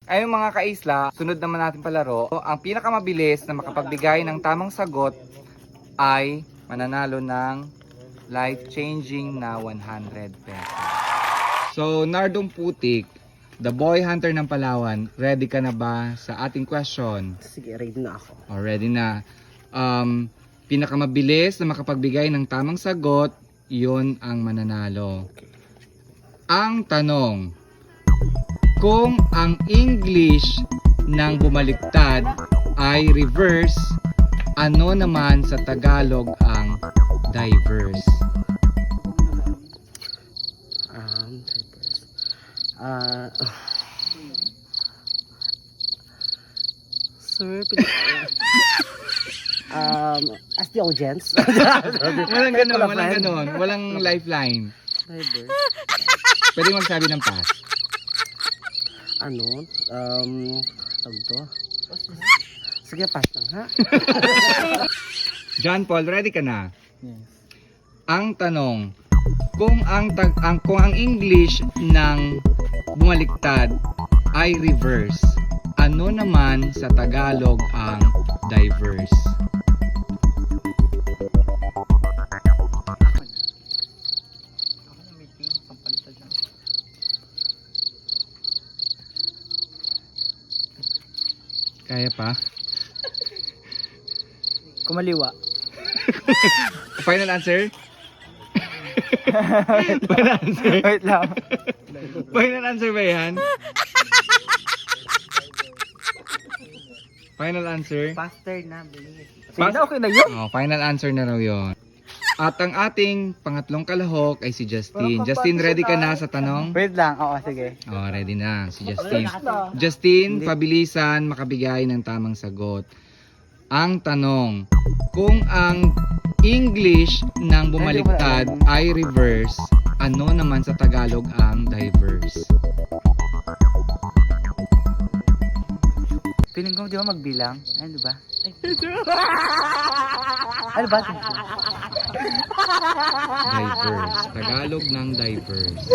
Ayun mga kaisla, sunod naman natin palaro. Ang pinakamabilis na makapagbigay ng tamang sagot ay mananalo ng life-changing na 100 pesos. So, Nardong Putik, the boy hunter ng Palawan, ready ka na ba sa ating question? Sige, ready na ako. O, ready na. Pinakamabilis na makapagbigay ng tamang sagot, yun ang mananalo. Ang tanong, kung ang English ng bumaliktad ay reverse, ano naman sa Tagalog ang diverse? Sir, as the audience. Walang ganon, walang lifeline. Driver. Pwede magsabi ng pass. Tawag to. Sige, pass lang ha. John Paul, ready ka na? Yes. Ang tanong, kung ang English ng bumaliktad ay reverse, ano naman sa Tagalog ang diverse? Kaya pa? Kumaliwa. Final answer? Final answer? Wait lang. Final answer ba yan? Final answer? Faster na, bilis. Pas- Okay na yun. Oh, final answer na raw yun. At ang ating pangatlong kalahok ay si Justin. Justin, ready ka na sa tanong? Wait lang, oo, sige. Oh, ready na si Justin. Justin, pabilisan, makabigay ng tamang sagot. Ang tanong, kung ang English ng bumaliktad ay reverse, ano naman sa Tagalog ang diverse? Piling ko, di ba magbilang? Ano ba? Ano ba? Diverse. Tagalog ng diverse.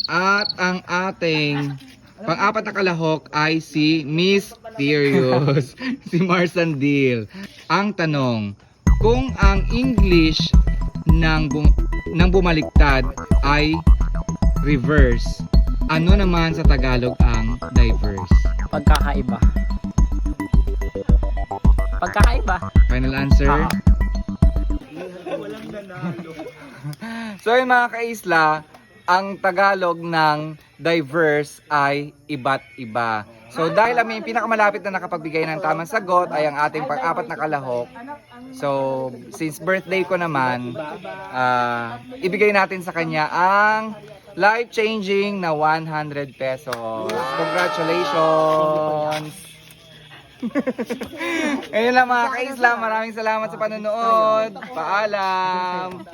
At ang ating pang-apat na kalahok ay si Mysterious, si Marsandil. Ang tanong, kung ang English ng bumaliktad ay reverse, ano naman sa Tagalog ang diverse? Pagkakaiba. Pagkakaiba. Final answer? So yun mga kaisla, ang Tagalog ng diverse ay iba't iba. So dahil kami yung pinakamalapit na nakapagbigay ng tamang sagot ay ang ating pang-apat na kalahok. So since birthday ko naman, ibigay natin sa kanya ang life-changing na 100 pesos. Congratulations! Ayun lang mga kaisla, maraming salamat sa panonood. Paalam!